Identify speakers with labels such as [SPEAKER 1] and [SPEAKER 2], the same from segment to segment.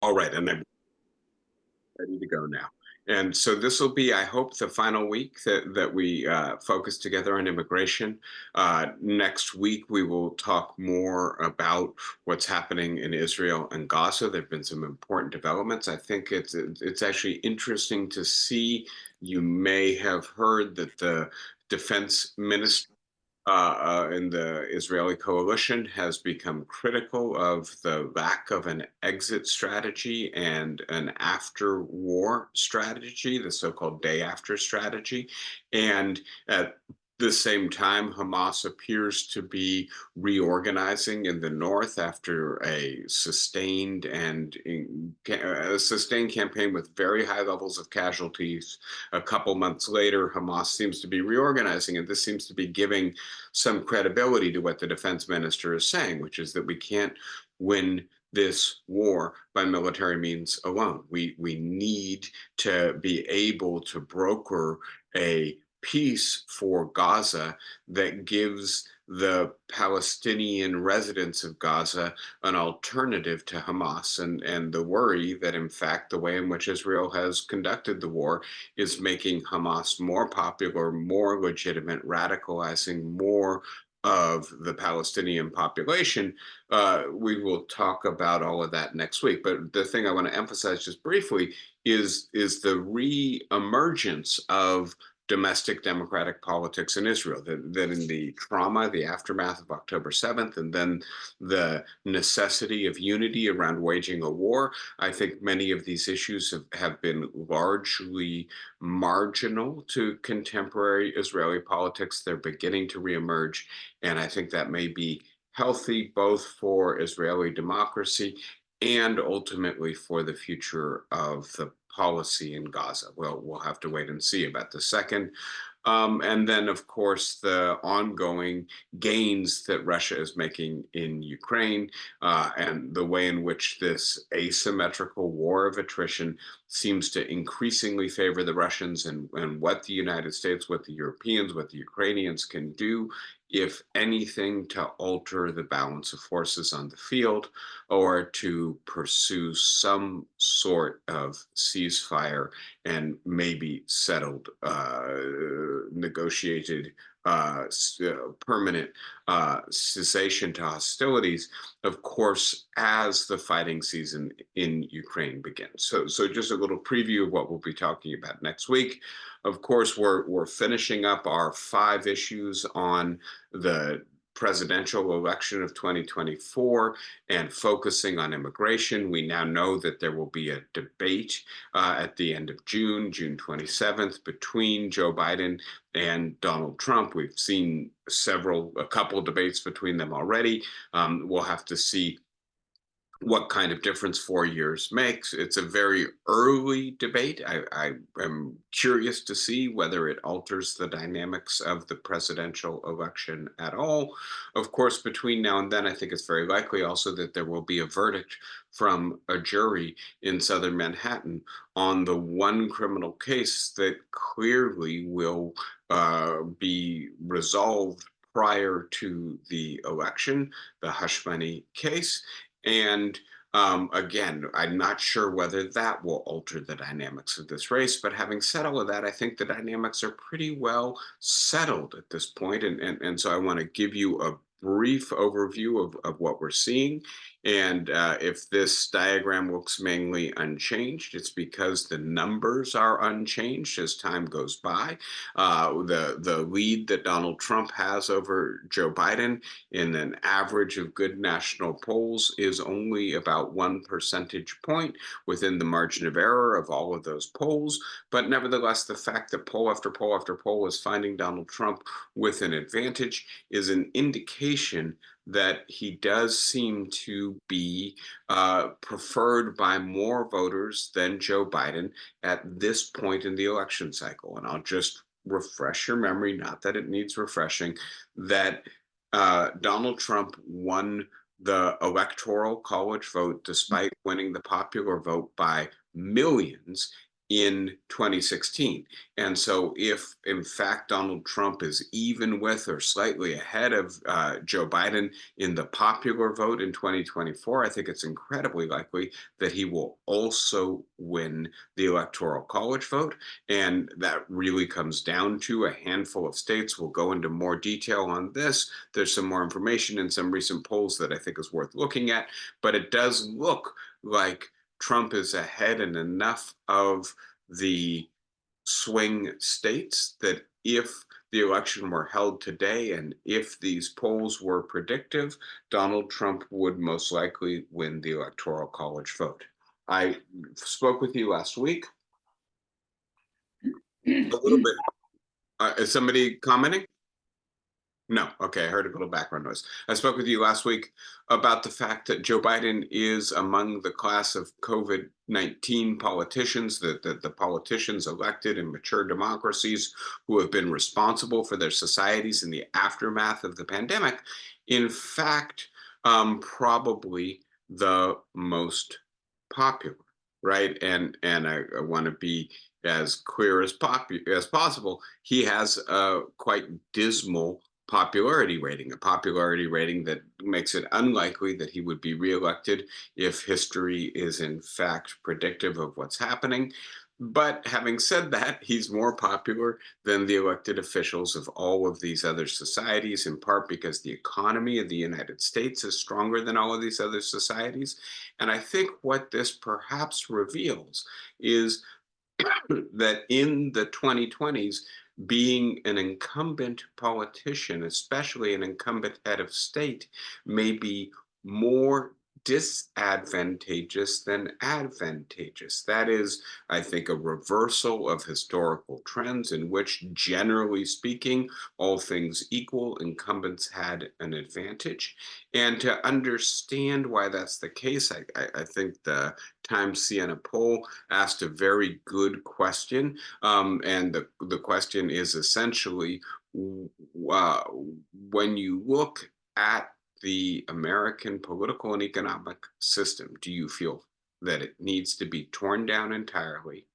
[SPEAKER 1] All right, and I'm ready to go now. And so this will be, I hope, the final week that we focus together on immigration. Next week, we will talk more about what's happening in Israel and Gaza. There have been some important developments. I think it's actually interesting to see. You may have heard that the defense minister in the Israeli coalition has become critical of the lack of an exit strategy and an after war strategy, the so called day after strategy. And at the same time, Hamas appears to be reorganizing in the north after a sustained campaign with very high levels of casualties. A couple months later, Hamas seems to be reorganizing, and this seems to be giving some credibility to what the defense minister is saying, which is that we can't win this war by military means alone. We need to be able to broker a peace for Gaza that gives the Palestinian residents of Gaza an alternative to Hamas, and the worry that, in fact, the way in which Israel has conducted the war is making Hamas more popular, more legitimate, radicalizing more of the Palestinian population. We will talk about all of that next week. But the thing I want to emphasize just briefly is the re-emergence of domestic democratic politics in Israel, that in the trauma, the aftermath of October 7th, and then the necessity of unity around waging a war, I think many of these issues have been largely marginal to contemporary Israeli politics. They're beginning to reemerge, and I think that may be healthy both for Israeli democracy and ultimately for the future of the policy in Gaza. Well, we'll have to wait and see about the second. And then, of course, the ongoing gains that Russia is making in Ukraine, and the way in which this asymmetrical war of attrition seems to increasingly favor the Russians, and what the United States, what the Europeans, what the Ukrainians can do, if anything, to alter the balance of forces on the field or to pursue some sort of ceasefire and maybe settled, negotiated, permanent cessation to hostilities, of course, as the fighting season in Ukraine begins. So just a little preview of what we'll be talking about next week. Of course, we're finishing up our 5 issues on the presidential election of 2024 and focusing on immigration. We now know that there will be a debate at the end of June, June 27th, between Joe Biden and Donald Trump. We've seen a couple of debates between them already. We'll have to see what kind of difference 4 years makes. It's a very early debate. I am curious to see whether it alters the dynamics of the presidential election at all. Of course, between now and then, I think it's very likely also that there will be a verdict from a jury in southern Manhattan on the one criminal case that clearly will be resolved prior to the election, the hush money case. And again, I'm not sure whether that will alter the dynamics of this race. But having said all of that, I think the dynamics are pretty well settled at this point. And so I want to give you a brief overview of what we're seeing. And if this diagram looks mainly unchanged, it's because the numbers are unchanged as time goes by. The lead that Donald Trump has over Joe Biden in an average of good national polls is only about 1 percentage point within the margin of error of all of those polls. But nevertheless, the fact that poll after poll after poll is finding Donald Trump with an advantage is an indication that he does seem to be preferred by more voters than Joe Biden at this point in the election cycle. And I'll just refresh your memory, not that it needs refreshing, that Donald Trump won the electoral college vote despite winning the popular vote by millions in 2016. And so, if in fact Donald Trump is even with or slightly ahead of Joe Biden in the popular vote in 2024, I think it's incredibly likely that he will also win the Electoral College vote. And that really comes down to a handful of states. We'll go into more detail on this. There's some more information in some recent polls that I think is worth looking at. But it does look like Trump is ahead in enough of the swing states that if the election were held today and if these polls were predictive, Donald Trump would most likely win the Electoral College vote. I spoke with you last week a little bit. Is somebody commenting? No. Okay. I heard a little background noise. I spoke with you last week about the fact that Joe Biden is among the class of COVID-19 politicians, that the politicians elected in mature democracies who have been responsible for their societies in the aftermath of the pandemic. In fact, probably the most popular, right? And I want to be as clear as possible. He has a quite dismal a popularity rating that makes it unlikely that he would be reelected if history is in fact predictive of what's happening. But having said that, he's more popular than the elected officials of all of these other societies, in part because the economy of the United States is stronger than all of these other societies. And I think what this perhaps reveals is that in the 2020s, being an incumbent politician, especially an incumbent head of state, may be more disadvantageous than advantageous. That is, I think, a reversal of historical trends in which, generally speaking, all things equal, incumbents had an advantage. And to understand why that's the case, I think the Times Siena poll asked a very good question. And the question is essentially, uh, when you look at the American political and economic system, do you feel that it needs to be torn down entirely,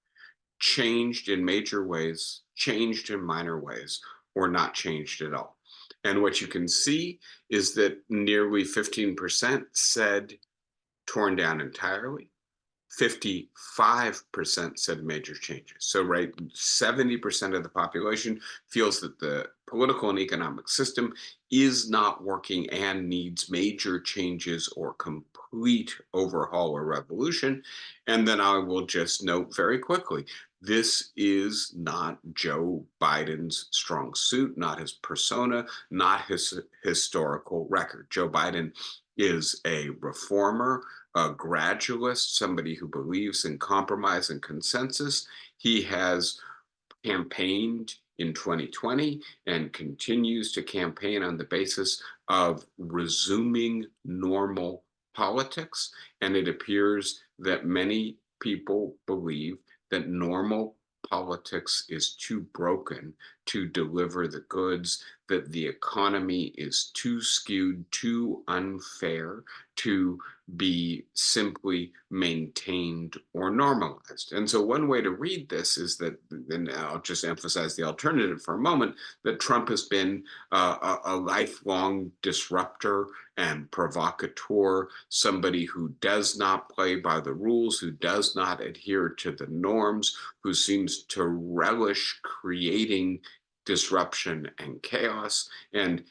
[SPEAKER 1] changed in major ways, changed in minor ways, or not changed at all? And what you can see is that nearly 15% said torn down entirely. 55% said major changes. So, right, 70% of the population feels that the political and economic system is not working and needs major changes or complete overhaul or revolution. And then I will just note very quickly, this is not Joe Biden's strong suit, not his persona, not his historical record. Joe Biden is a reformer, a gradualist, somebody who believes in compromise and consensus. He has campaigned in 2020 and continues to campaign on the basis of resuming normal politics. And it appears that many people believe that normal politics is too broken to deliver the goods, that the economy is too skewed, too unfair to be simply maintained or normalized. And so, one way to read this is that, and I'll just emphasize the alternative for a moment, that Trump has been a lifelong disruptor and provocateur, somebody who does not play by the rules, who does not adhere to the norms, who seems to relish creating disruption and chaos. And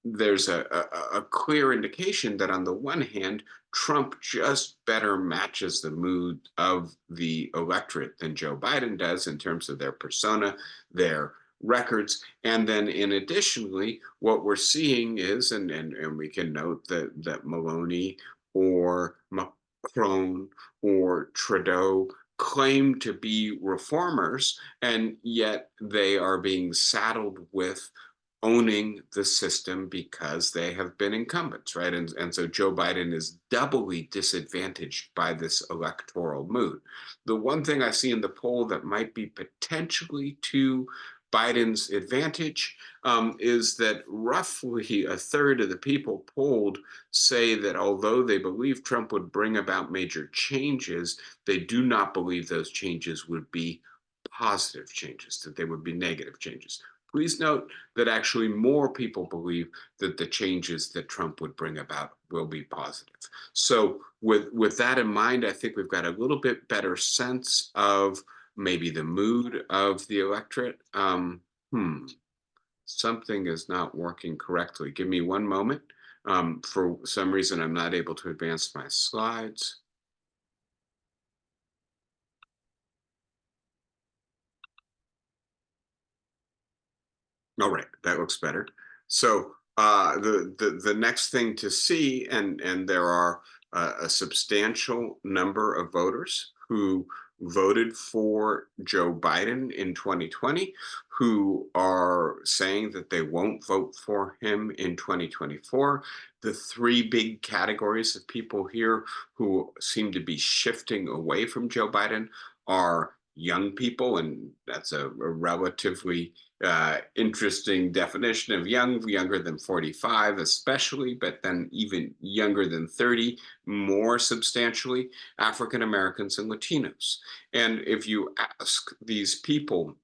[SPEAKER 1] there's a clear indication that, on the one hand, Trump just better matches the mood of the electorate than Joe Biden does in terms of their persona, their records. And then, in additionally, what we're seeing is, and we can note that Maloney or Macron or Trudeau claim to be reformers, and yet they are being saddled with owning the system because they have been incumbents, right? And so Joe Biden is doubly disadvantaged by this electoral mood. The one thing I see in the poll that might be potentially too Biden's advantage is that roughly a third of the people polled say that although they believe Trump would bring about major changes, they do not believe those changes would be positive changes, that they would be negative changes. Please note that actually more people believe that the changes that Trump would bring about will be positive. So, with that in mind, I think we've got a little bit better sense of maybe the mood of the electorate. Something is not working correctly. Give me one moment. For some reason, I'm not able to advance my slides. All right, that looks better. So the next thing to see, and there are a substantial number of voters who voted for Joe Biden in 2020, who are saying that they won't vote for him in 2024. The three big categories of people here who seem to be shifting away from Joe Biden are young people, and that's a relatively interesting definition of young, younger than 45 especially, but then even younger than 30, more substantially, African Americans and Latinos. And if you ask these people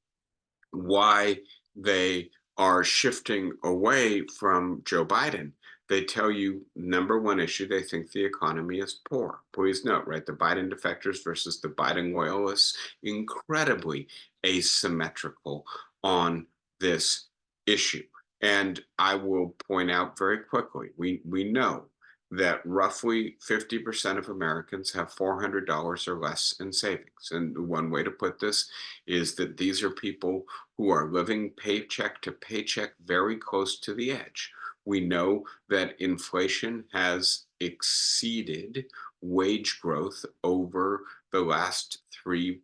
[SPEAKER 1] why they are shifting away from Joe Biden, they tell you number one issue, they think the economy is poor. Please note, right? The Biden defectors versus the Biden loyalists, incredibly asymmetrical on this issue. And I will point out very quickly, we know that roughly 50% of Americans have $400 or less in savings. And one way to put this is that these are people who are living paycheck to paycheck, very close to the edge. We know that inflation has exceeded wage growth over the last 3+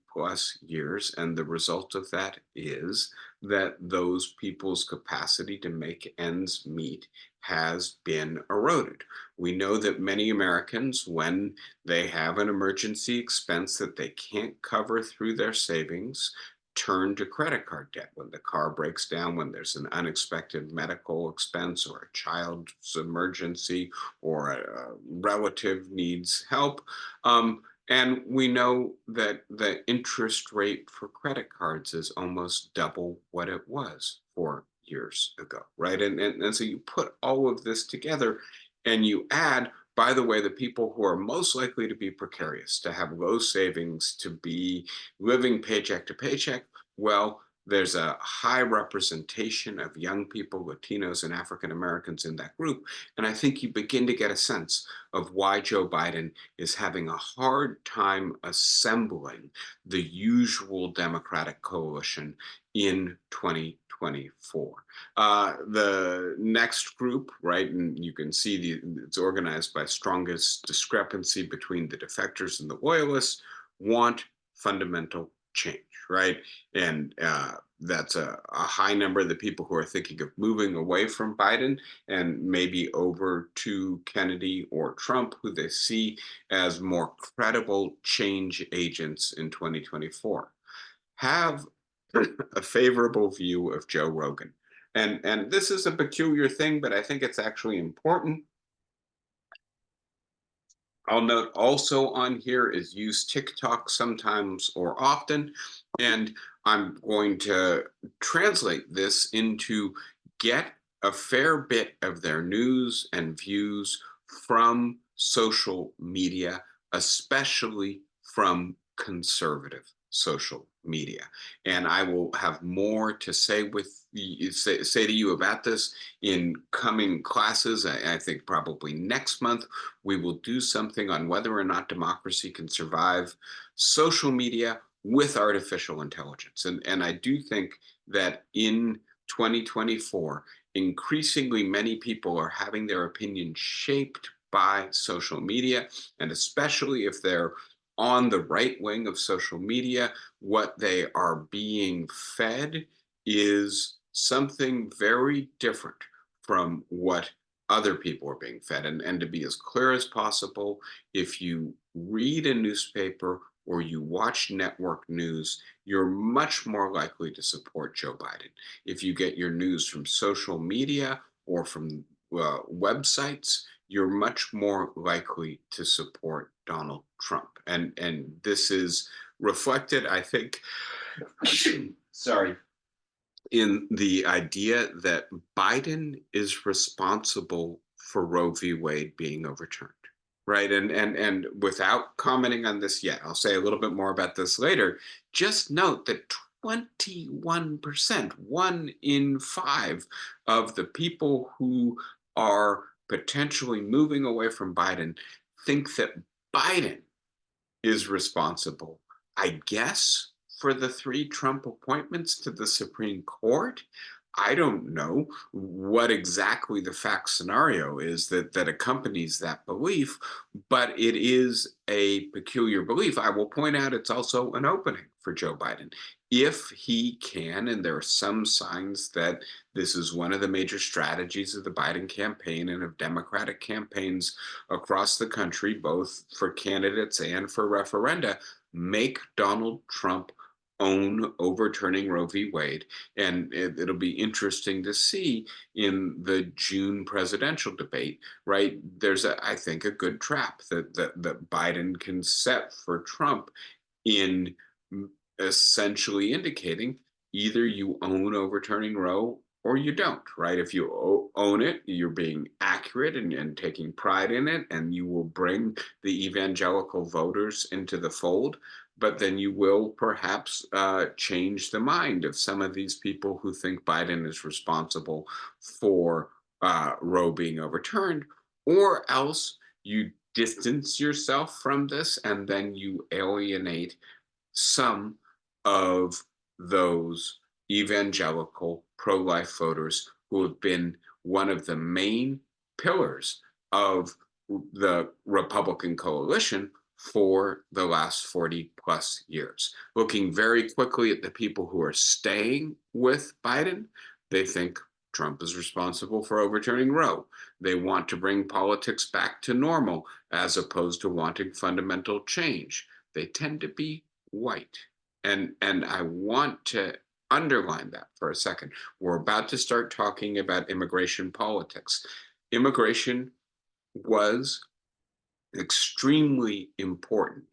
[SPEAKER 1] years. And the result of that is that those people's capacity to make ends meet has been eroded. We know that many Americans, when they have an emergency expense that they can't cover through their savings, turn to credit card debt when the car breaks down, when there's an unexpected medical expense or a child's emergency or a relative needs help. And we know that the interest rate for credit cards is almost double what it was 4 years ago, right? And so you put all of this together and you add, by the way, the people who are most likely to be precarious, to have low savings, to be living paycheck to paycheck, well, there's a high representation of young people, Latinos, and African Americans in that group. And I think you begin to get a sense of why Joe Biden is having a hard time assembling the usual Democratic coalition in 2024. The next group, right, and you can see it's organized by strongest discrepancy between the defectors and the loyalists, want fundamental change, right? And that's a high number of the people who are thinking of moving away from Biden and maybe over to Kennedy or Trump, who they see as more credible change agents in 2024, have a favorable view of Joe Rogan. And this is a peculiar thing, but I think it's actually important. I'll note also on here is use TikTok sometimes or often. And I'm going to translate this into get a fair bit of their news and views from social media, especially from conservative social media. And I will have more to say say to you about this in coming classes. I think probably next month we will do something on whether or not democracy can survive social media with artificial intelligence. And I do think that in 2024, increasingly many people are having their opinion shaped by social media, and especially if they're on the right wing of social media, what they are being fed is something very different from what other people are being fed. And to be as clear as possible, if you read a newspaper or you watch network news, you're much more likely to support Joe Biden. If you get your news from social media or from websites, you're much more likely to support Donald Trump. And this is reflected, I think, sorry, in the idea that Biden is responsible for Roe v. Wade being overturned. Right. And without commenting on this yet, I'll say a little bit more about this later. Just note that 21%, 1 in 5 of the people who are potentially moving away from Biden think that Biden is responsible, I guess, for the 3 Trump appointments to the Supreme Court. I don't know what exactly the fact scenario is that accompanies that belief, but it is a peculiar belief. I will point out it's also an opening for Joe Biden. If he can, and there are some signs that this is one of the major strategies of the Biden campaign and of Democratic campaigns across the country, both for candidates and for referenda, make Donald Trump own overturning Roe v. Wade. And it'll be interesting to see in the June presidential debate, right? There's, I think, a good trap that Biden can set for Trump in essentially indicating either you own overturning Roe or you don't, right? If you own it, you're being accurate and taking pride in it, and you will bring the evangelical voters into the fold. But then you will perhaps change the mind of some of these people who think Biden is responsible for Roe being overturned, or else you distance yourself from this and then you alienate some of those evangelical pro-life voters who have been one of the main pillars of the Republican coalition for the last 40 plus years. Looking very quickly at the people who are staying with Biden, they think Trump is responsible for overturning Roe. They want to bring politics back to normal as opposed to wanting fundamental change. They tend to be white. And I want to underline that for a second. We're about to start talking about immigration politics. Immigration was extremely important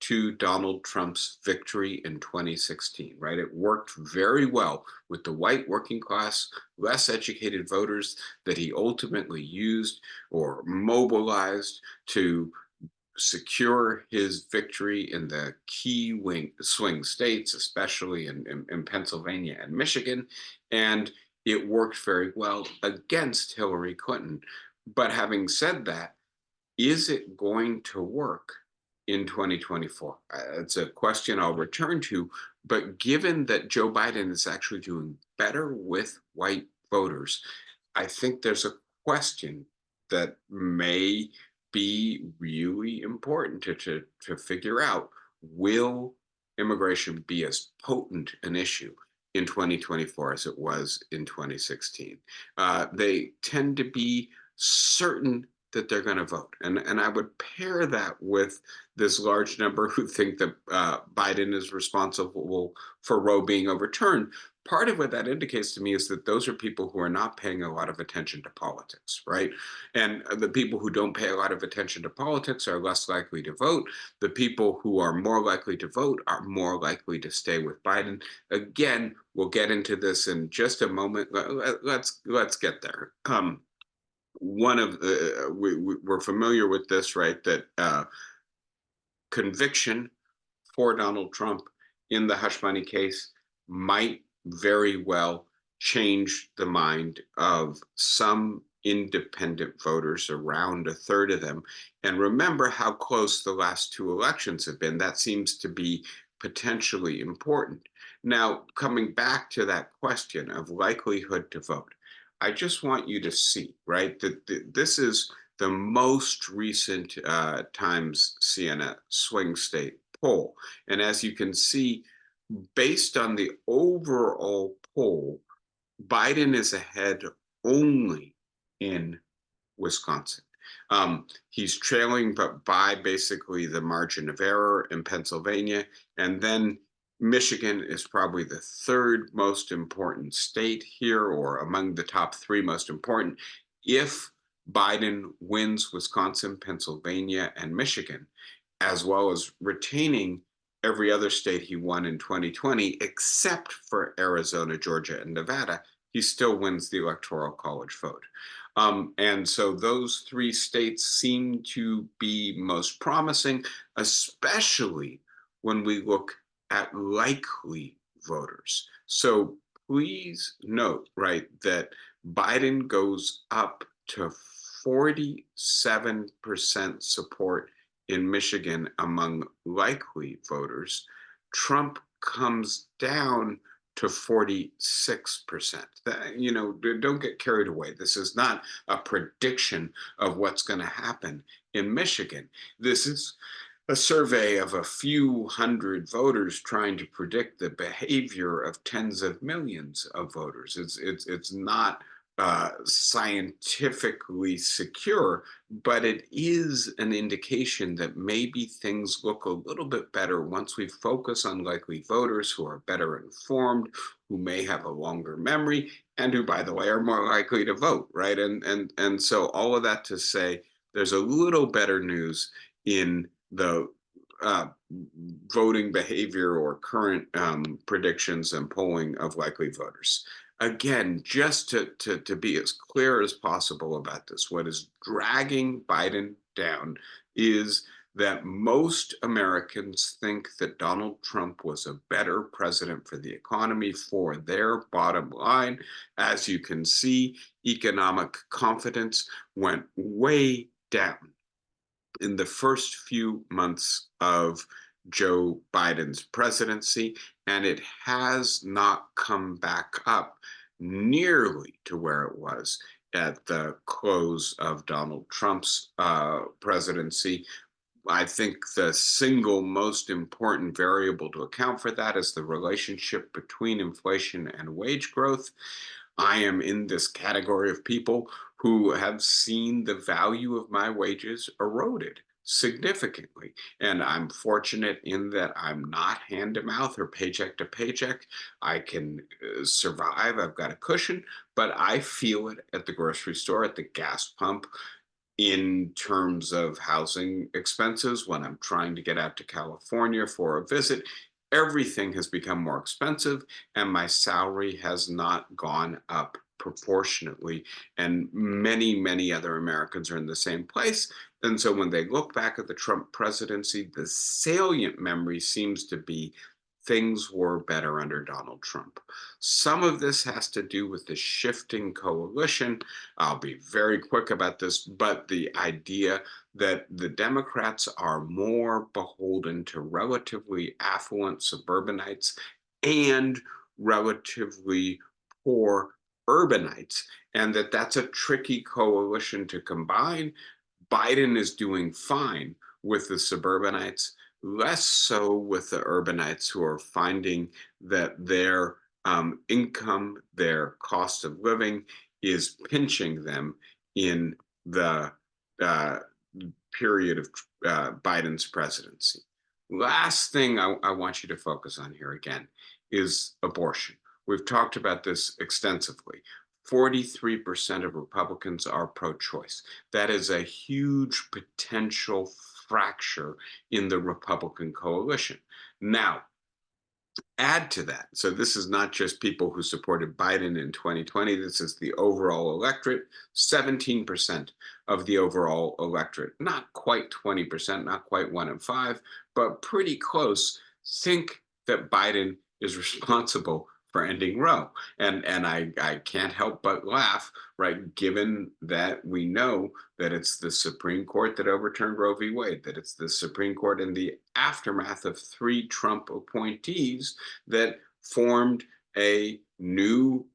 [SPEAKER 1] to Donald Trump's victory in 2016, right? It worked very well with the white working class, less educated voters that he ultimately used or mobilized to secure his victory in the key swing states, especially in Pennsylvania and Michigan. And it worked very well against Hillary Clinton. But having said that, is it going to work in 2024? It's a question I'll return to. But given that Joe Biden is actually doing better with white voters, I think there's a question that may be really important to figure out. Will immigration be as potent an issue in 2024 as it was in 2016? They tend to be certain that they're going to vote. And I would pair that with this large number who think that Biden is responsible for Roe being overturned. Part of what that indicates to me is that those are people who are not paying a lot of attention to politics, right? And the people who don't pay a lot of attention to politics are less likely to vote. The people who are more likely to vote are more likely to stay with Biden. Again, we'll get into this in just a moment. Let's get there. One of the we're familiar with this, right? That conviction for Donald Trump in the hush money case might very well change the mind of some independent voters, around a third of them. And remember how close the last 2 elections have been. That seems to be potentially important. Now, coming back to that question of likelihood to vote, I just want you to see, right, that this is the most recent Times CNN swing state poll. And as you can see, based on the overall poll, Biden is ahead only in Wisconsin. He's trailing, but by basically the margin of error in Pennsylvania. And then Michigan is probably the third most important state here, or among the top three most important. If Biden wins Wisconsin, Pennsylvania, and Michigan, as well as retaining every other state he won in 2020, except for Arizona, Georgia, and Nevada, he still wins the Electoral College vote. And so those three states seem to be most promising, especially when we look at likely voters. So please note, right, that Biden goes up to 47% support in Michigan among likely voters. Trump comes down to 46%. Don't get carried away. This is not a prediction of what's going to happen in Michigan. This is a survey of a few hundred voters trying to predict the behavior of tens of millions of voters. It's not scientifically secure, but it is an indication that maybe things look a little bit better once we focus on likely voters who are better informed, who may have a longer memory, and who, by the way, are more likely to vote, right? And so all of that to say, there's a little better news in the uh, voting behavior or current predictions and polling of likely voters. Again, just to be as clear as possible about this, what is dragging Biden down is that most Americans think that Donald Trump was a better president for the economy, for their bottom line. As you can see, economic confidence went way down in the first few months of Joe Biden's presidency, and it has not come back up nearly to where it was at the close of Donald Trump's presidency. I think the single most important variable to account for that is the relationship between inflation and wage growth. I am in this category of people who have seen the value of my wages eroded significantly. And I'm fortunate in that I'm not hand to mouth or paycheck to paycheck. I can survive, I've got a cushion, but I feel it at the grocery store, at the gas pump, in terms of housing expenses when I'm trying to get out to California for a visit. Everything has become more expensive, and my salary has not gone up proportionately. And many, many other Americans are in the same place. And so when they look back at the Trump presidency, the salient memory seems to be things were better under Donald Trump. Some of this has to do with the shifting coalition. I'll be very quick about this, but the idea that the Democrats are more beholden to relatively affluent suburbanites and relatively poor urbanites, and that that's a tricky coalition to combine. Biden is doing fine with the suburbanites, less so with the urbanites who are finding that their income, their cost of living is pinching them in the uh, period of Biden's presidency. Last thing I want you to focus on here again is abortion. We've talked about this extensively. 43% of Republicans are pro choice. That is a huge potential fracture in the Republican coalition. Now, add to that. So this is not just people who supported Biden in 2020. This is the overall electorate, 17% of the overall electorate. Not quite 20%, not quite 1 in 5, but pretty close. Think that Biden is responsible for ending Roe. And I can't help but laugh, right? Given that we know that it's the Supreme Court that overturned Roe v. Wade, that it's the Supreme Court in the aftermath of 3 Trump appointees that formed a new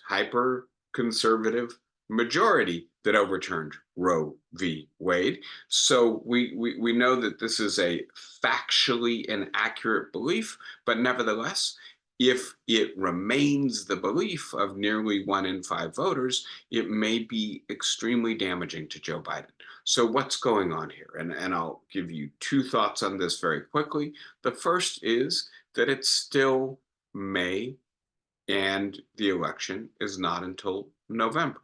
[SPEAKER 1] hyper conservative majority that overturned Roe v. Wade. So we know that this is a factually inaccurate belief, but nevertheless, if it remains the belief of nearly 1 in 5 voters, it may be extremely damaging to Joe Biden. So, what's going on here? And I'll give you two thoughts on this very quickly. The first is that it's still May and the election is not until November.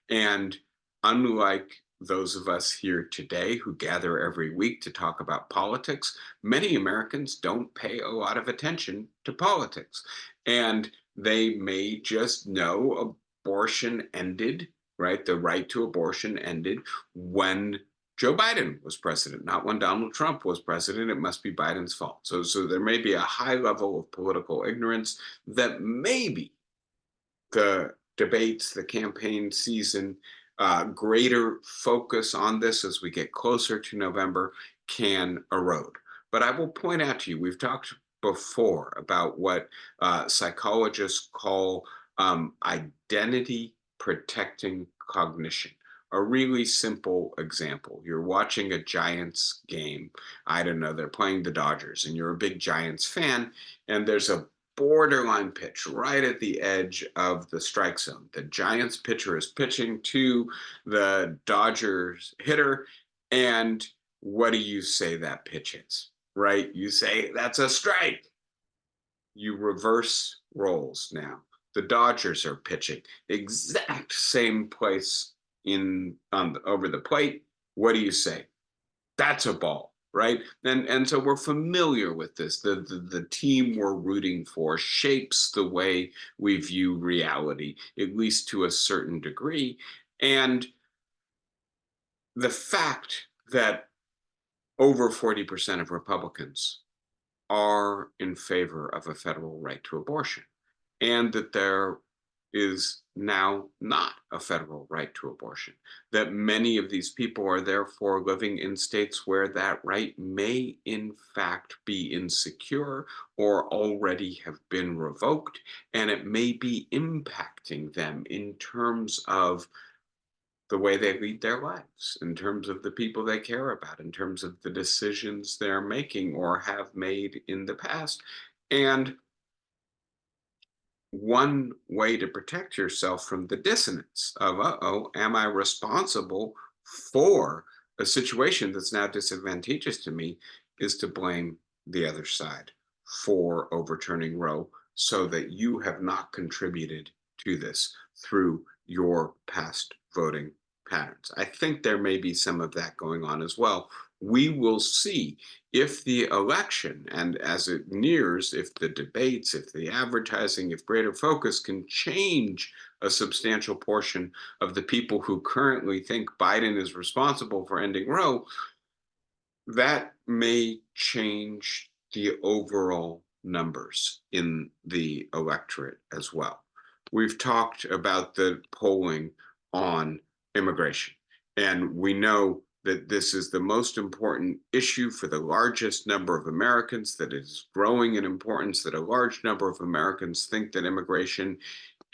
[SPEAKER 1] And unlike those of us here today who gather every week to talk about politics, many Americans don't pay a lot of attention to politics. And they may just know abortion ended, right? The right to abortion ended when Joe Biden was president, not when Donald Trump was president. It must be Biden's fault. So there may be a high level of political ignorance that maybe the debates, the campaign season, greater focus on this as we get closer to November can erode. But I will point out to you, we've talked before about what psychologists call identity protecting cognition. A really simple example. You're watching a Giants game. I don't know, they're playing the Dodgers, and you're a big Giants fan, and there's a borderline pitch right at the edge of the strike zone. The Giants pitcher is pitching to the Dodgers hitter. And what do you say that pitch is? Right? You say that's a strike. You reverse roles now. The Dodgers are pitching exact same place over the plate. What do you say? That's a ball, right? And so we're familiar with this. The team we're rooting for shapes the way we view reality, at least to a certain degree. And the fact that over 40% of Republicans are in favor of a federal right to abortion, and that there is now not a federal right to abortion, that many of these people are therefore living in states where that right may in fact be insecure or already have been revoked, and it may be impacting them in terms of the way they lead their lives, in terms of the people they care about, in terms of the decisions they're making or have made in the past. And one way to protect yourself from the dissonance of, oh, am I responsible for a situation that's now disadvantageous to me, is to blame the other side for overturning Roe so that you have not contributed to this through your past voting patterns. I think there may be some of that going on as well. We will see if the election, and as it nears, if the debates, if the advertising, if greater focus can change a substantial portion of the people who currently think Biden is responsible for ending Roe, that may change the overall numbers in the electorate as well. We've talked about the polling on immigration, and we know that this is the most important issue for the largest number of Americans, that it is growing in importance, that a large number of Americans think that immigration,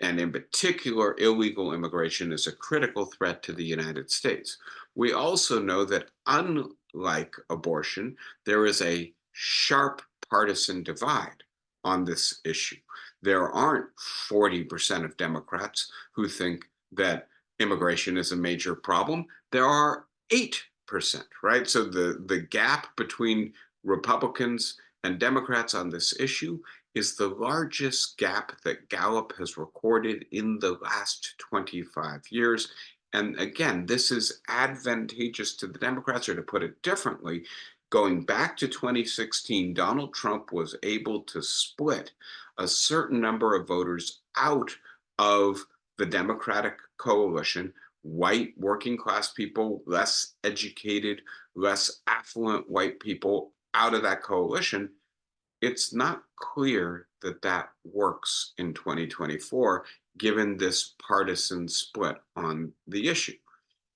[SPEAKER 1] and in particular illegal immigration, is a critical threat to the United States. We also know that unlike abortion, there is a sharp partisan divide on this issue. There aren't 40% of Democrats who think that immigration is a major problem. There are 8%, right? So the gap between Republicans and Democrats on this issue is the largest gap that Gallup has recorded in the last 25 years. And again, this is advantageous to the Democrats, or to put it differently, going back to 2016, Donald Trump was able to split a certain number of voters out of the Democratic coalition, white working class people, less educated, less affluent white people out of that coalition. It's not clear that that works in 2024, given this partisan split on the issue.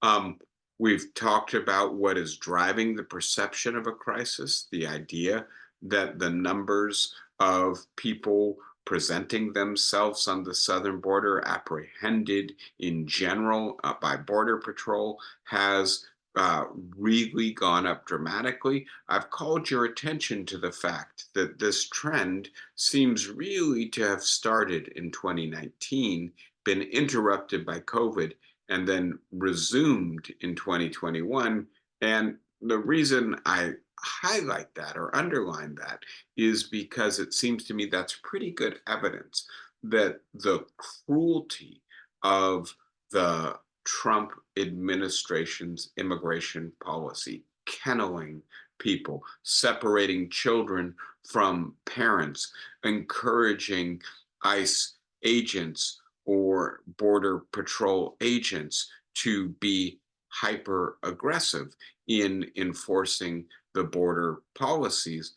[SPEAKER 1] Um, we've talked about what is driving the perception of a crisis, the idea that the numbers of people presenting themselves on the southern border apprehended in general by Border Patrol has uh, really gone up dramatically. I've called your attention to the fact that this trend seems really to have started in 2019, been interrupted by COVID, and then resumed in 2021. And the reason I highlight that or underline that is because it seems to me that's pretty good evidence that the cruelty of the Trump administration's immigration policy, kenneling people, separating children from parents, encouraging ICE agents or Border Patrol agents to be hyper aggressive in enforcing the border policies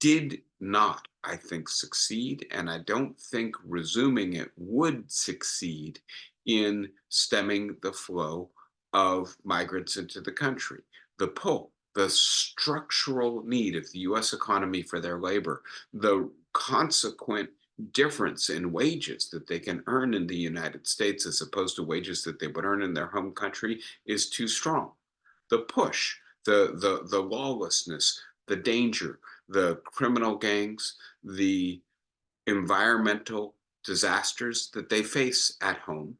[SPEAKER 1] did not, I think, succeed. And I don't think resuming it would succeed in stemming the flow of migrants into the country. The pull, the structural need of the US economy for their labor, the consequent difference in wages that they can earn in the United States as opposed to wages that they would earn in their home country is too strong. The push, the lawlessness, the danger, the criminal gangs, the environmental disasters that they face at home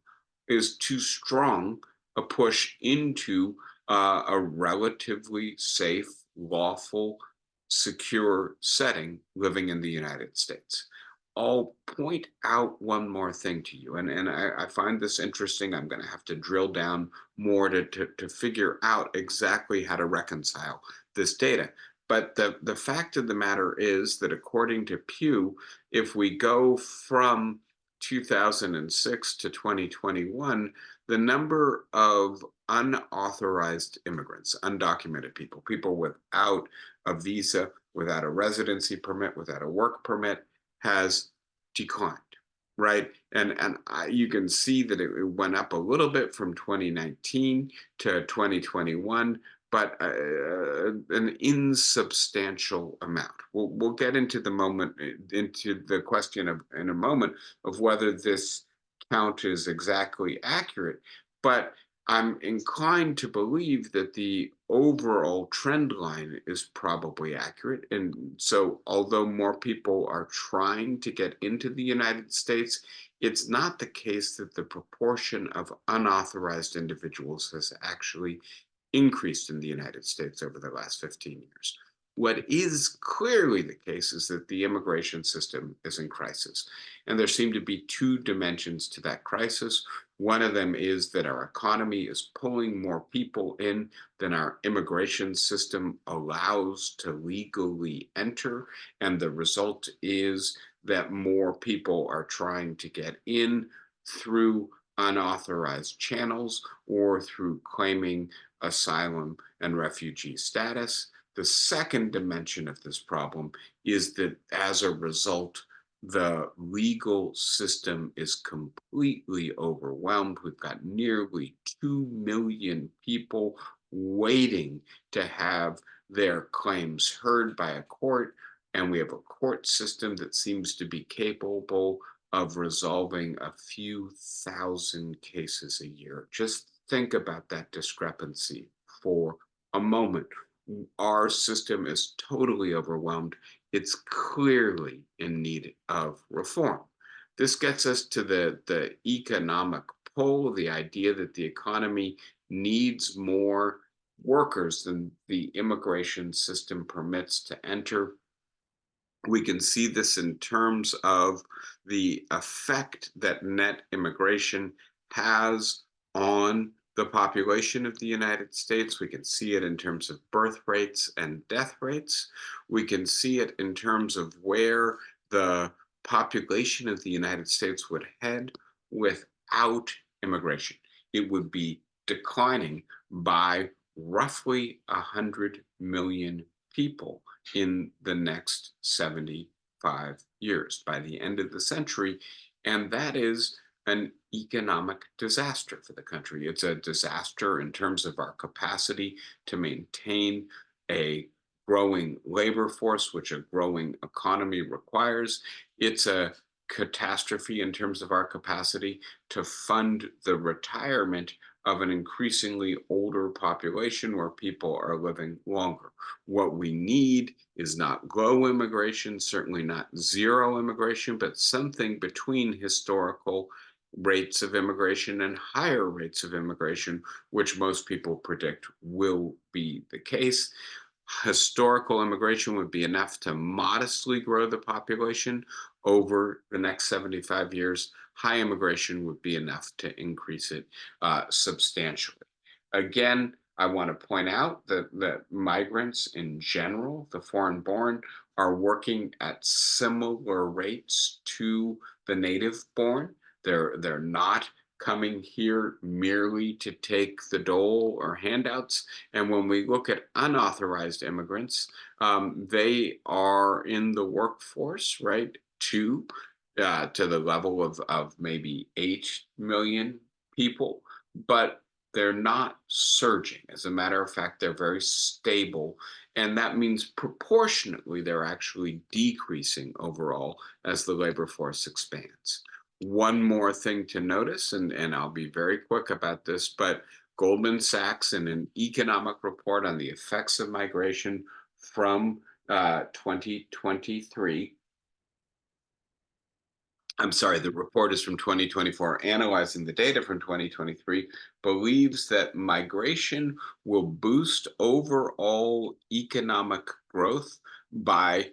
[SPEAKER 1] is too strong a push into a relatively safe, lawful, secure setting living in the United States. I'll point out one more thing to you, and I find this interesting. I'm going to have to drill down more to figure out exactly how to reconcile this data. But the fact of the matter is that according to Pew, if we go from 2006 to 2021, the number of unauthorized immigrants, undocumented people, people without a visa, without a residency permit, without a work permit, has declined, right? You can see that it went up a little bit from 2019 to 2021, but an insubstantial amount. We'll get into the question of in a moment of whether this count is exactly accurate, but I'm inclined to believe that the overall trend line is probably accurate. And so, although more people are trying to get into the United States, it's not the case that the proportion of unauthorized individuals has actually increased in the United States over the last 15 years. What is clearly the case is that the immigration system is in crisis. And there seem to be two dimensions to that crisis. One of them is that our economy is pulling more people in than our immigration system allows to legally enter. And the result is that more people are trying to get in through unauthorized channels or through claiming asylum and refugee status. The second dimension of this problem is that as a result, the legal system is completely overwhelmed. We've got nearly 2 million people waiting to have their claims heard by a court. And we have a court system that seems to be capable of resolving a few thousand cases a year. Just think about that discrepancy for a moment. Our system is totally overwhelmed. It's clearly in need of reform. This gets us to the economic pull, the idea that the economy needs more workers than the immigration system permits to enter. We can see this in terms of the effect that net immigration has on the population of the United States. We can see it in terms of birth rates and death rates. We can see it in terms of where the population of the United States would head without immigration. It would be declining by roughly 100 million people in the next 75 years by the end of the century. And that is an economic disaster for the country. It's a disaster in terms of our capacity to maintain a growing labor force, which a growing economy requires. It's a catastrophe in terms of our capacity to fund the retirement of an increasingly older population where people are living longer. What we need is not low immigration, certainly not zero immigration, but something between historical rates of immigration and higher rates of immigration, which most people predict will be the case. Historical immigration would be enough to modestly grow the population over the next 75 years. High immigration would be enough to increase it substantially. Again, I want to point out that migrants in general, the foreign born, are working at similar rates to the native born. They're not coming here merely to take the dole or handouts. And when we look at unauthorized immigrants, they are in the workforce, right? To the level of maybe 8 million people, but they're not surging. As a matter of fact, they're very stable. And that means proportionately, they're actually decreasing overall as the labor force expands. One more thing to notice, and I'll be very quick about this, but Goldman Sachs, in an economic report on the effects of migration from 2023, I'm sorry, the report is from 2024, analyzing the data from 2023, believes that migration will boost overall economic growth by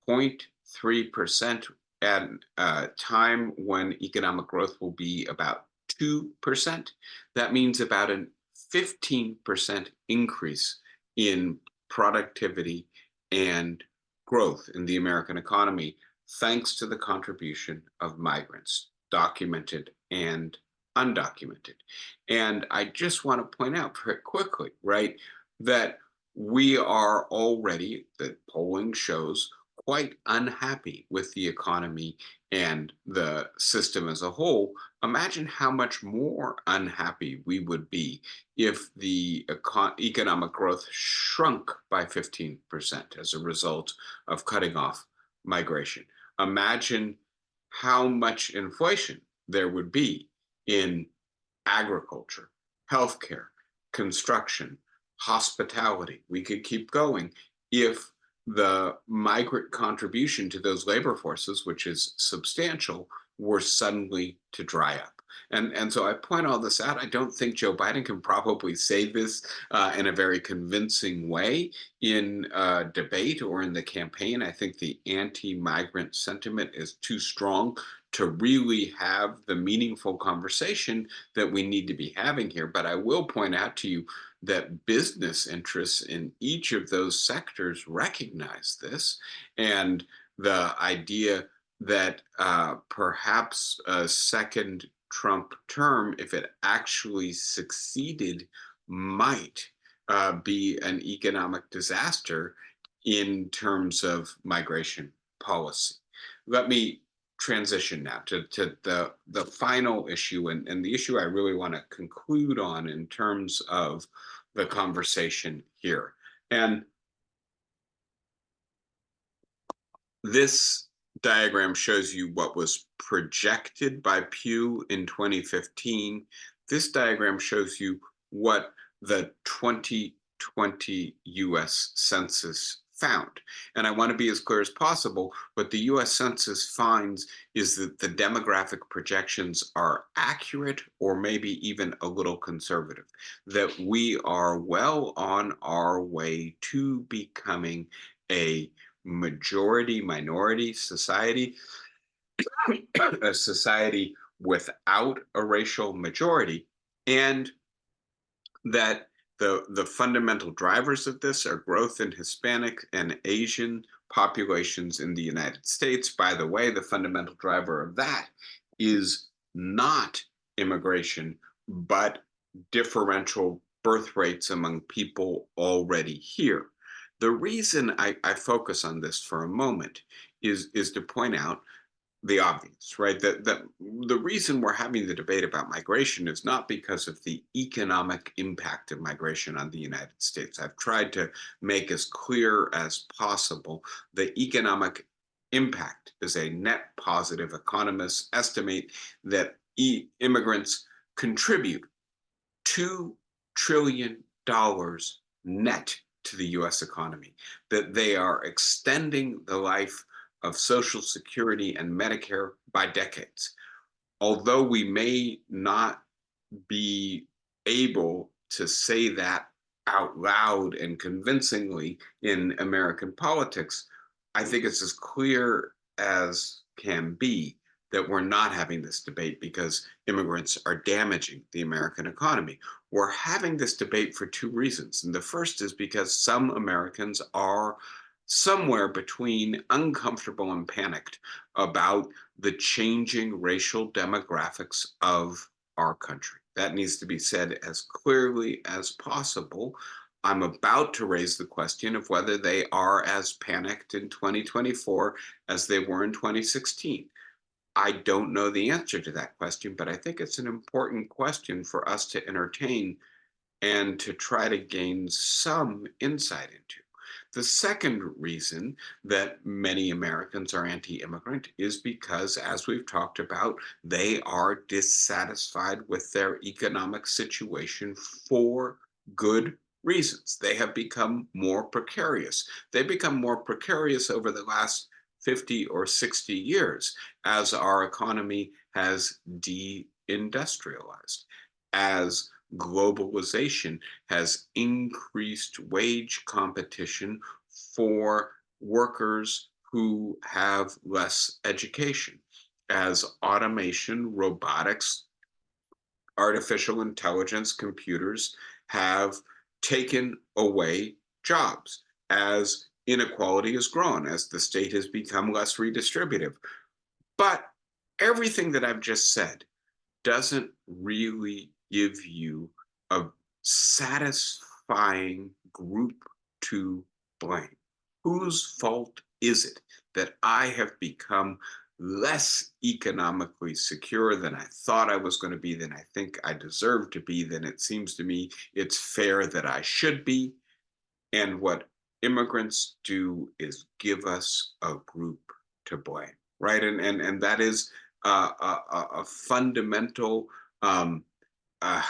[SPEAKER 1] 0.3% at a time when economic growth will be about 2%. That means about a 15% increase in productivity and growth in the American economy, thanks to the contribution of migrants, documented and undocumented. And I just want to point out very quickly, right, that we are already, the polling shows, quite unhappy with the economy and the system as a whole. Imagine how much more unhappy we would be if the economic growth shrunk by 15% as a result of cutting off migration. Imagine how much inflation there would be in agriculture, healthcare, construction, hospitality. We could keep going if the migrant contribution to those labor forces, which is substantial, were suddenly to dry up. And so I point all this out. I don't think Joe Biden can probably say this in a very convincing way in debate or in the campaign. I think the anti-migrant sentiment is too strong to really have the meaningful conversation that we need to be having here. But I will point out to you that business interests in each of those sectors recognize this. And the idea that perhaps a second Trump term, if it actually succeeded, might be an economic disaster in terms of migration policy. Let me transition now to the final issue, and the issue I really want to conclude on in terms of the conversation here. And this diagram shows you what was projected by Pew in 2015. This diagram shows you what the 2020 US Census found. And I want to be as clear as possible. What the US Census finds is that the demographic projections are accurate or maybe even a little conservative, that we are well on our way to becoming a majority minority society, a society without a racial majority, and that the fundamental drivers of this are growth in Hispanic and Asian populations in the United States. By the way, the fundamental driver of that is not immigration, but differential birth rates among people already here. The reason I focus on this for a moment is to point out the obvious, right? That the reason we're having the debate about migration is not because of the economic impact of migration on the United States. I've tried to make as clear as possible the economic impact is a net positive. Economists estimate that immigrants contribute $2 trillion net to the US economy, that they are extending the life of Social Security and Medicare by decades. Although we may not be able to say that out loud and convincingly in American politics, I think it's as clear as can be that we're not having this debate because immigrants are damaging the American economy. We're having this debate for two reasons. And the first is because some Americans are somewhere between uncomfortable and panicked about the changing racial demographics of our country. That needs to be said as clearly as possible. I'm about to raise the question of whether they are as panicked in 2024 as they were in 2016. I don't know the answer to that question, but I think it's an important question for us to entertain and to try to gain some insight into. The second reason that many Americans are anti immigrant is because, as we've talked about, they are dissatisfied with their economic situation for good reasons. They have become more precarious. They become more precarious over the last 50 or 60 years as our economy has deindustrialized, as globalization has increased wage competition for workers who have less education, as automation, robotics, artificial intelligence, computers have taken away jobs, as inequality has grown, as the state has become less redistributive. But everything that I've just said doesn't really give you a satisfying group to blame. Whose fault is it that I have become less economically secure than I thought I was going to be, than I think I deserve to be, than it seems to me it's fair that I should be? And what immigrants do is give us a group to blame, right? And that is a fundamental, um, uh,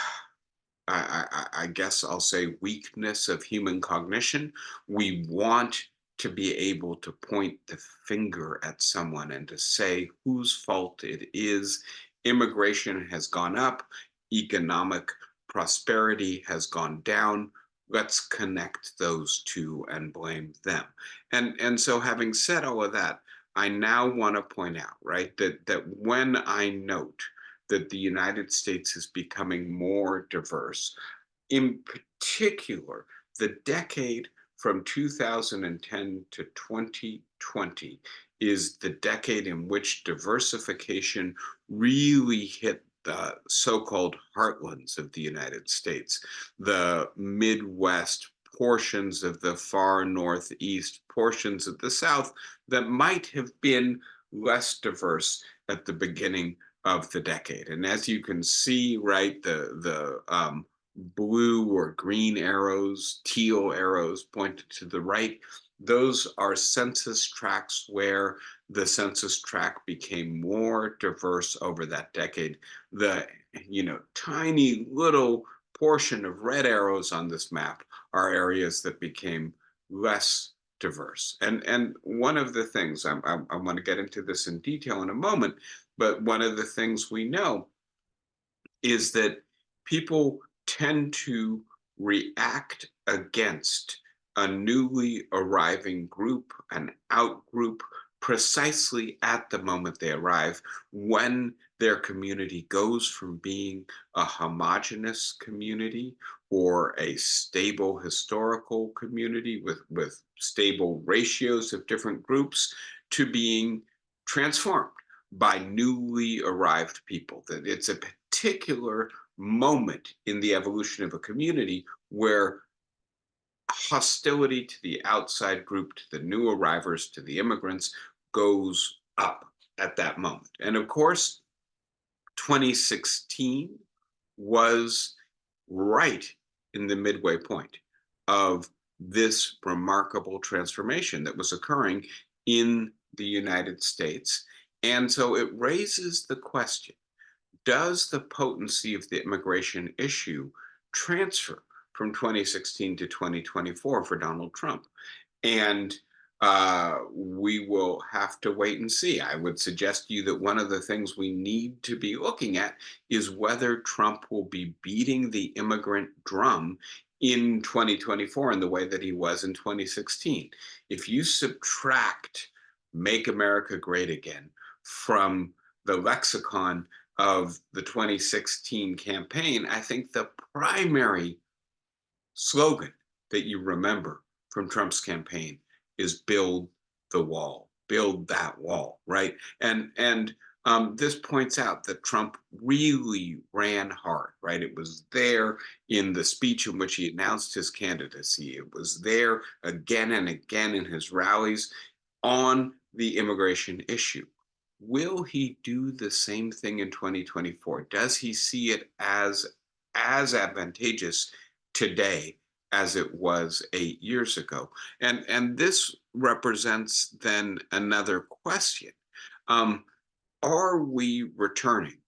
[SPEAKER 1] I guess I'll say, weakness of human cognition. We want to be able to point the finger at someone and to say whose fault it is. Immigration has gone up, economic prosperity has gone down. Let's connect those two and blame them. And so, having said all of that, I now want to point out, right, that when I note that the United States is becoming more diverse, in particular, the decade from 2010 to 2020 is the decade in which diversification really hit the so-called heartlands of the United States, the Midwest, portions of the far Northeast, portions of the South that might have been less diverse at the beginning of the decade. And as you can see, right, the blue or green arrows, teal arrows pointed to the right, those are census tracts where the census tract became more diverse over that decade. The tiny little portion of red arrows on this map are areas that became less diverse. And one of the things I want to get into this in detail in a moment, but one of the things we know is that people tend to react against a newly arriving group, an out group, precisely at the moment they arrive, when their community goes from being a homogenous community or a stable historical community with stable ratios of different groups to being transformed by newly arrived people. That it's a particular moment in the evolution of a community where hostility to the outside group, to the new arrivals, to the immigrants, goes up at that moment. And of course, 2016 was right in the midway point of this remarkable transformation that was occurring in the United States. And so it raises the question, does the potency of the immigration issue transfer from 2016 to 2024 for Donald Trump. And we will have to wait and see. I would suggest to you that one of the things we need to be looking at is whether Trump will be beating the immigrant drum in 2024 in the way that he was in 2016. If you subtract Make America Great Again from the lexicon of the 2016 campaign, I think the primary slogan that you remember from Trump's campaign is build the wall, build that wall, right? And this points out that Trump really ran hard, right? It was there in the speech in which he announced his candidacy. It was there again and again in his rallies on the immigration issue. Will he do the same thing in 2024? Does he see it as advantageous today as it was 8 years ago? And this represents then another question. Um, are we returning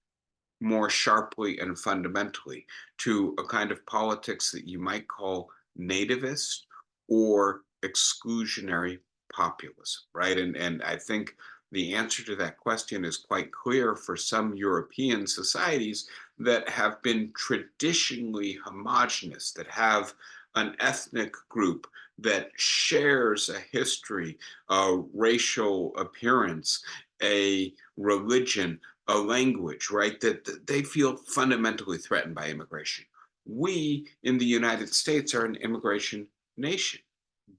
[SPEAKER 1] more sharply and fundamentally to a kind of politics that you might call nativist or exclusionary populism, right? And I think the answer to that question is quite clear for some European societies that have been traditionally homogenous, that have an ethnic group that shares a history, a racial appearance, a religion, a language, right? That they feel fundamentally threatened by immigration. We in the United States are an immigration nation.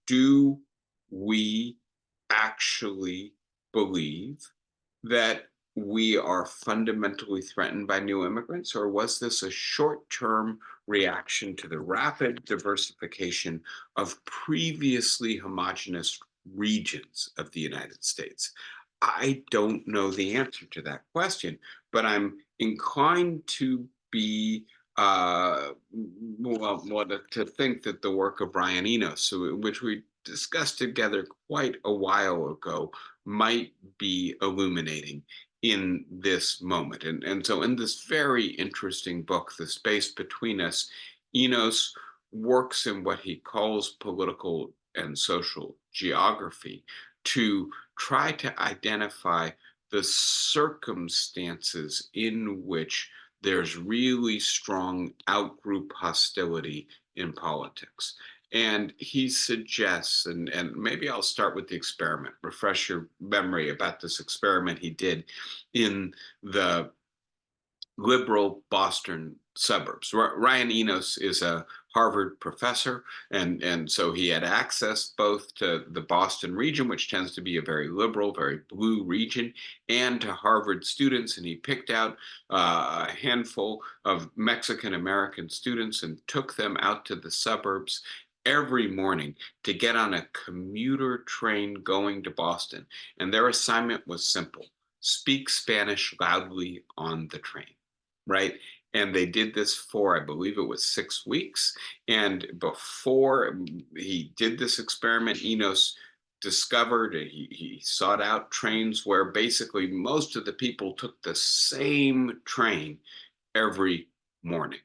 [SPEAKER 1] Do we actually believe that we are fundamentally threatened by new immigrants, or was this a short term reaction to the rapid diversification of previously homogenous regions of the United States? I don't know the answer to that question, but I'm inclined to be well, to think that the work of Brian Enos, which we discussed together quite a while ago, might be illuminating in this moment. And so, in this very interesting book, The Space Between Us, Enos works in what he calls political and social geography to try to identify the circumstances in which there's really strong outgroup hostility in politics. And he suggests, and maybe I'll start with the experiment, refresh your memory about this experiment he did in the liberal Boston suburbs. Ryan Enos is a Harvard professor, and so he had access both to the Boston region, which tends to be a very liberal, very blue region, and to Harvard students. And he picked out a handful of Mexican American students and took them out to the suburbs every morning to get on a commuter train going to Boston. And their assignment was simple: speak Spanish loudly on the train, right? And they did this for, I believe it was 6 weeks. And before he did this experiment, Enos discovered, he sought out trains where basically most of the people took the same train every morning,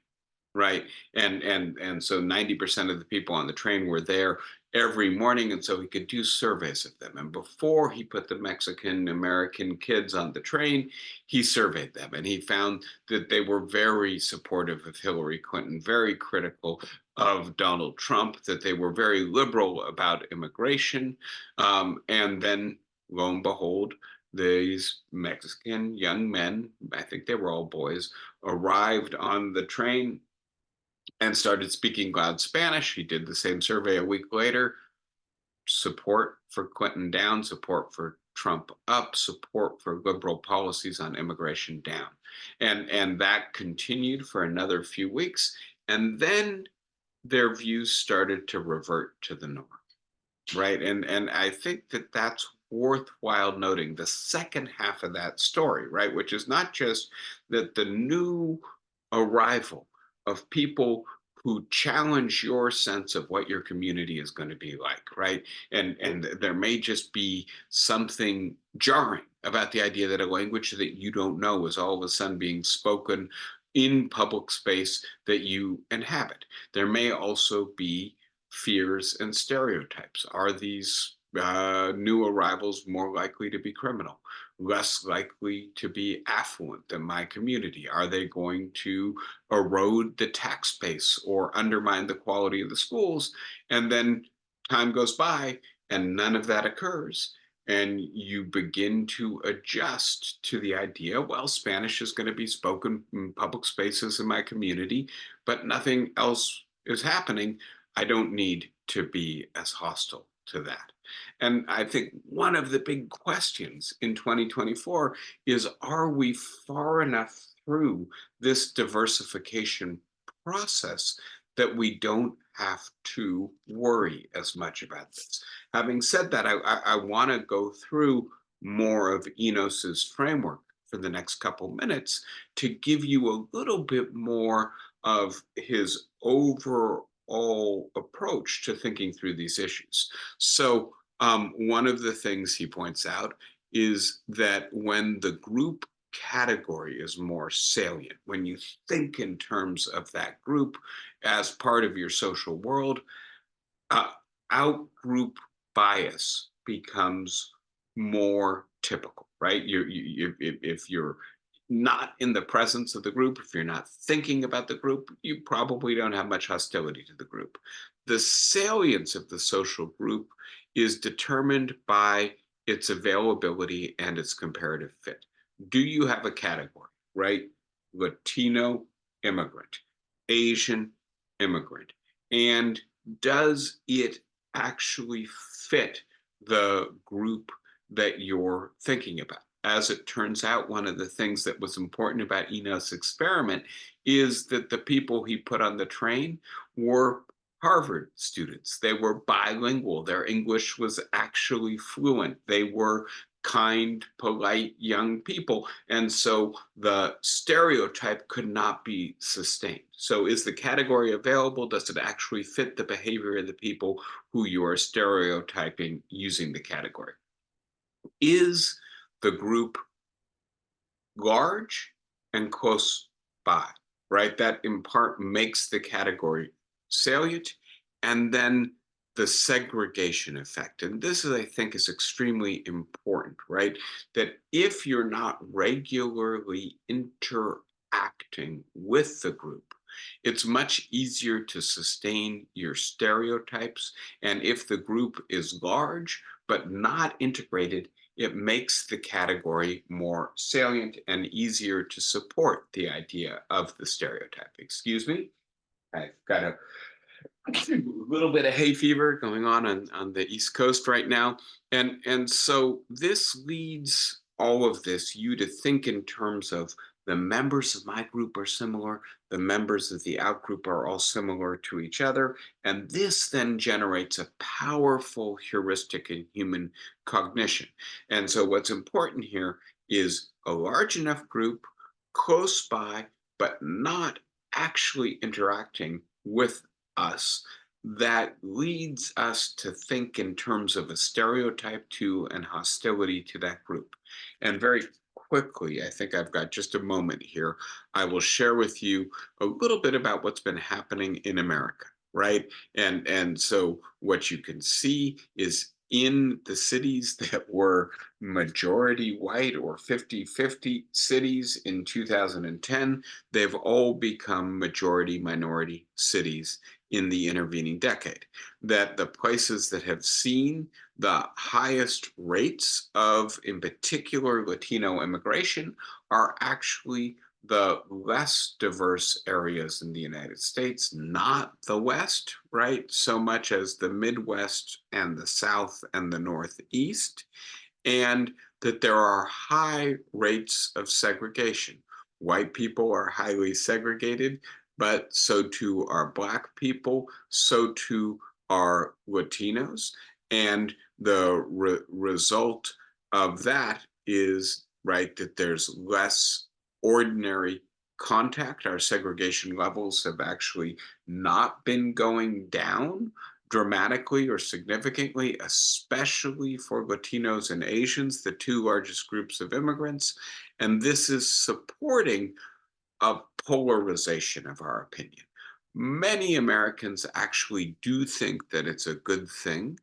[SPEAKER 1] right? And so 90% of the people on the train were there every morning, and so he could do surveys of them. And before he put the Mexican American kids on the train, he surveyed them, and he found that they were very supportive of Hillary Clinton, very critical of Donald Trump, that they were very liberal about immigration. And then, lo and behold, these Mexican young men, I think they were all boys, arrived on the train and started speaking loud Spanish. He did the same survey a week later. Support for Clinton down, support for Trump up, support for liberal policies on immigration down. And that continued for another few weeks. And then their views started to revert to the norm, right? And I think that that's worthwhile noting the second half of that story, right? Which is not just that the new arrival of people who challenge your sense of what your community is going to be like, right? And there may just be something jarring about the idea that a language that you don't know is all of a sudden being spoken in public space that you inhabit. There may also be fears and stereotypes. Are these new arrivals more likely to be criminal, less likely to be affluent than my community? Are they going to erode the tax base or undermine the quality of the schools? And then time goes by and none of that occurs, and you begin to adjust to the idea, well, Spanish is going to be spoken in public spaces in my community, but nothing else is happening. I don't need to be as hostile to that. And I think one of the big questions in 2024 is, are we far enough through this diversification process that we don't have to worry as much about this? Having said that, I want to go through more of Enos's framework for the next couple minutes to give you a little bit more of his overall approach to thinking through these issues. So, one of the things he points out is that when the group category is more salient, when you think in terms of that group as part of your social world, uh, out-group bias becomes more typical, right? If you're not in the presence of the group, if you're not thinking about the group, you probably don't have much hostility to the group. The salience of the social group is determined by its availability and its comparative fit. Do you have a category, right? Latino immigrant, Asian immigrant, and does it actually fit the group that you're thinking about? As it turns out, one of the things that was important about Enos' experiment is that the people he put on the train were Harvard students. They were bilingual. Their English was actually fluent. They were kind, polite young people. And so the stereotype could not be sustained. So, is the category available? Does it actually fit the behavior of the people who you are stereotyping using the category? Is the group large and close by, right? That in part makes the category salient. And then the segregation effect. And this is, I think, is extremely important, right? That if you're not regularly interacting with the group, it's much easier to sustain your stereotypes. And if the group is large but not integrated, it makes the category more salient and easier to support the idea of the stereotype. Excuse me, I've got a little bit of hay fever going on the East Coast right now. And so this leads all of this, you to think in terms of the members of my group are similar, the members of the out group are all similar to each other. And this then generates a powerful heuristic in human cognition. And so what's important here is a large enough group close by, but not actually interacting with us, that leads us to think in terms of a stereotype to and hostility to that group. And very quickly, I think I've got just a moment here, I will share with you a little bit about what's been happening in America, right? And so what you can see is in the cities that were majority white or 50-50 cities in 2010, they've all become majority minority cities in the intervening decade. That the places that have seen the highest rates of, in particular, Latino immigration are actually the less diverse areas in the United States, not the West, right? So much as the Midwest and the South and the Northeast. And that there are high rates of segregation. White people are highly segregated, but so too are Black people, so too are Latinos. And the result of that is, right, that there's less ordinary contact. Our segregation levels have actually not been going down dramatically or significantly, especially for Latinos and Asians, the two largest groups of immigrants. And this is supporting a polarization of our opinion. Many Americans actually do think that it's a good thing,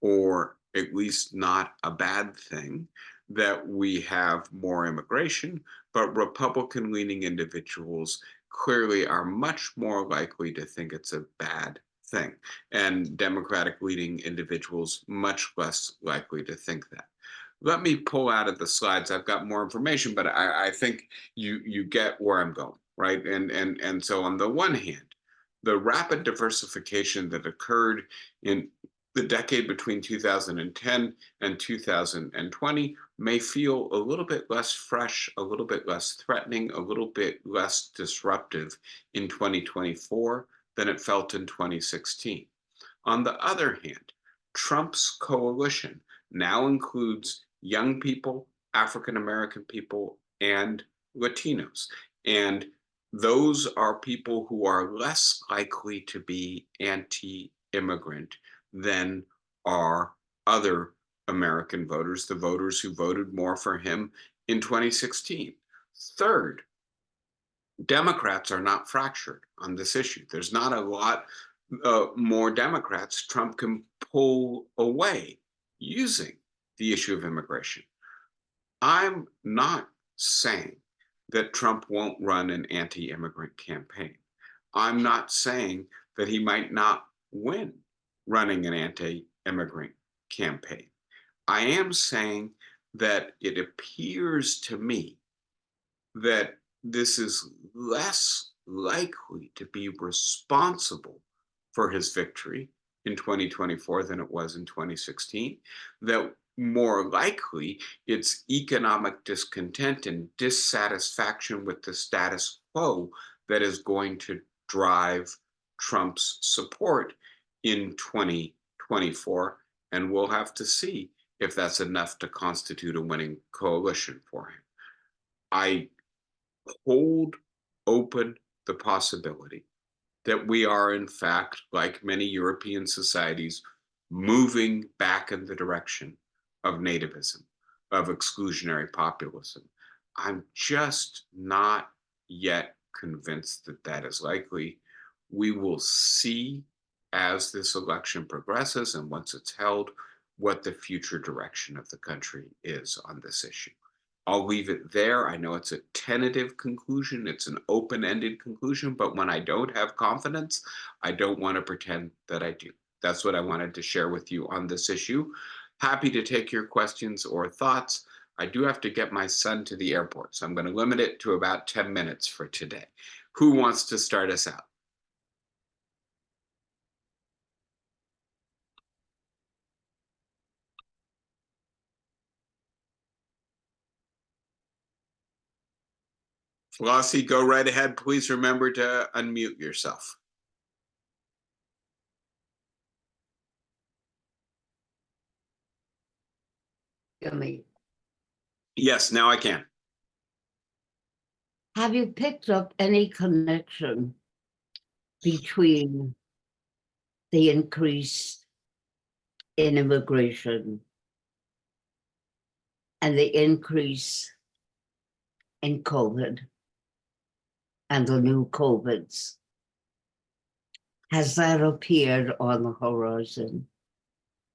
[SPEAKER 1] or at least not a bad thing, that we have more immigration, but Republican leaning individuals clearly are much more likely to think it's a bad thing, and Democratic leaning individuals much less likely to think that. Let me pull out of the slides. I've got more information, but I think you get where I'm going, right? And so on the one hand, the rapid diversification that occurred in the decade between 2010 and 2020 may feel a little bit less fresh, a little bit less threatening, a little bit less disruptive in 2024 than it felt in 2016. On the other hand, Trump's coalition now includes young people, African American people, and Latinos. And those are people who are less likely to be anti immigrant than are other American voters, the voters who voted more for him in 2016. Third, Democrats are not fractured on this issue. There's not a lot more Democrats Trump can pull away using the issue of immigration. I'm not saying that Trump won't run an anti immigrant campaign. I'm not saying that he might not win running an anti immigrant campaign. I am saying that it appears to me that this is less likely to be responsible for his victory in 2024 than it was in 2016, that more likely it's economic discontent and dissatisfaction with the status quo that is going to drive Trump's support in 2024. And we'll have to see if that's enough to constitute a winning coalition for him. I hold open the possibility that we are, in fact, like many European societies, moving back in the direction of nativism, of exclusionary populism. I'm just not yet convinced that that is likely. We will see as this election progresses and once it's held what the future direction of the country is on this issue. I'll leave it there. I know it's a tentative conclusion, it's an open ended conclusion, but when I don't have confidence, I don't want to pretend that I do. That's what I wanted to share with you on this issue. Happy to take your questions or thoughts. I do have to get my son to the airport, so I'm going to limit it to about 10 minutes for today. Who wants to start us out? Flossie, go right ahead. Please remember to unmute yourself.
[SPEAKER 2] Me.
[SPEAKER 1] Yes, now I can.
[SPEAKER 2] Have you picked up any connection between the increase in immigration and the increase in COVID and the new COVIDs? Has that appeared on the horizon?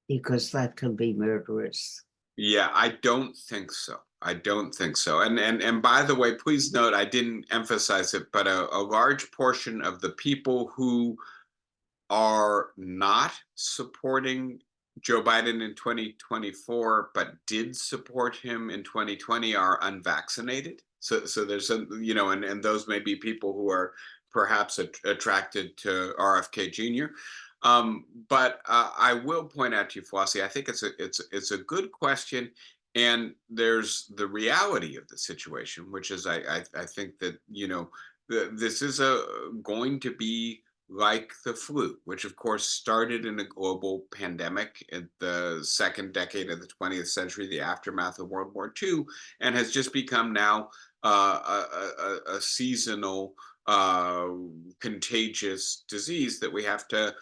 [SPEAKER 2] Because that can be murderous.
[SPEAKER 1] Yeah, I don't think so. I don't think so. And by the way, please note I didn't emphasize it, but a large portion of the people who are not supporting Joe Biden in 2024, but did support him in 2020 are unvaccinated. So there's some, and those may be people who are perhaps attracted to RFK Jr. But I will point out to you, Flossie, I think it's a good question, and there's the reality of the situation, which is I think that this is going to be like the flu, which of course started in a global pandemic in the second decade of the 20th century, the aftermath of World War II, and has just become now a seasonal contagious disease that we have to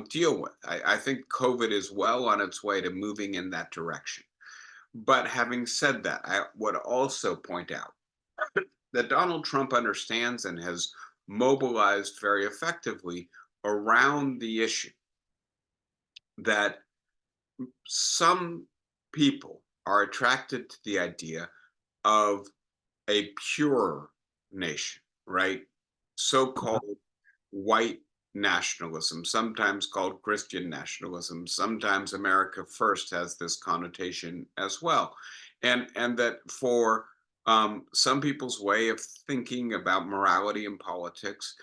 [SPEAKER 1] deal with. I think COVID is well on its way to moving in that direction. But having said that, I would also point out that Donald Trump understands and has mobilized very effectively around the issue that some people are attracted to the idea of a pure nation, right? So-called white nationalism, sometimes called Christian nationalism, sometimes America First has this connotation as well. And that for some people's way of thinking about morality and politics,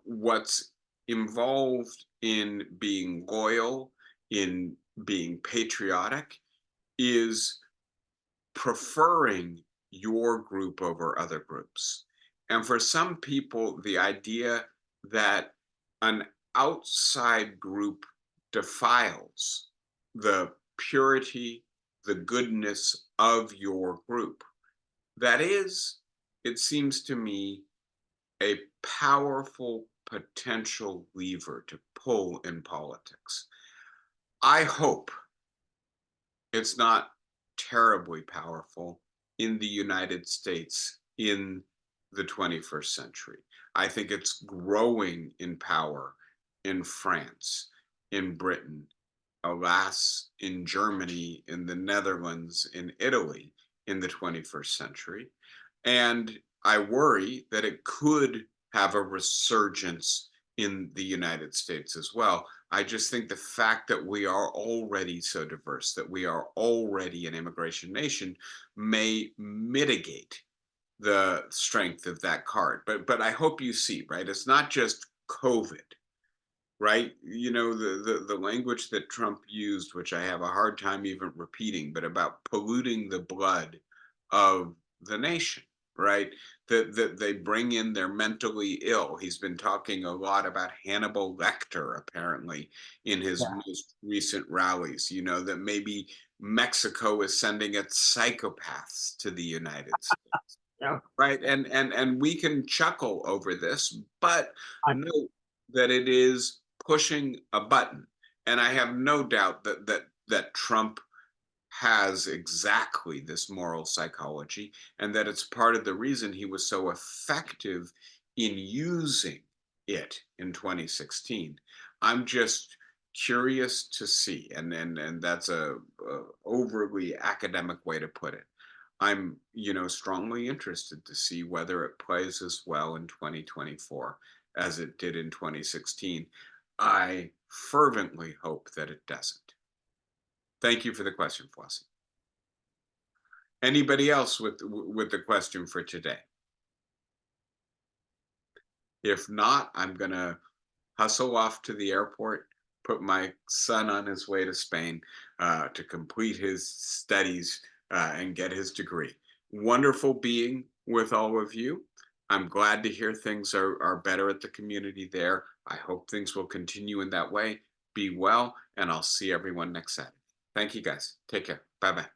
[SPEAKER 1] what's involved in being loyal, in being patriotic, is preferring your group over other groups. And for some people, the idea that an outside group defiles the purity, the goodness of your group, that is, it seems to me, a powerful potential lever to pull in politics. I hope it's not terribly powerful in the United States in the 21st century. I think it's growing in power in France, in Britain, alas, in Germany, in the Netherlands, in Italy in the 21st century. And I worry that it could have a resurgence in the United States as well. I just think the fact that we are already so diverse, that we are already an immigration nation, may mitigate the strength of that card. But I hope you see, right? It's not just COVID, right? You know, the language that Trump used, which I have a hard time even repeating, but about polluting the blood of the nation, right? That they bring in their mentally ill. He's been talking a lot about Hannibal Lecter, apparently, in his
[SPEAKER 2] Yeah.
[SPEAKER 1] most recent rallies, you know, that maybe Mexico is sending its psychopaths to the United States.
[SPEAKER 2] Yeah.
[SPEAKER 1] Right, and we can chuckle over this, but
[SPEAKER 2] I-
[SPEAKER 1] note that it is pushing a button, and I have no doubt that Trump has exactly this moral psychology, and that it's part of the reason he was so effective in using it in 2016. I'm just curious to see, and that's a overly academic way to put it. I'm, strongly interested to see whether it plays as well in 2024 as it did in 2016. I fervently hope that it doesn't. Thank you for the question, Flossie. Anybody else with the question for today? If not, I'm gonna hustle off to the airport, put my son on his way to Spain to complete his studies and get his degree. Wonderful being with all of you. I'm glad to hear things are better at the community there. I hope things will continue in that way. Be well, and I'll see everyone next Saturday. Thank you, guys. Take care. Bye bye.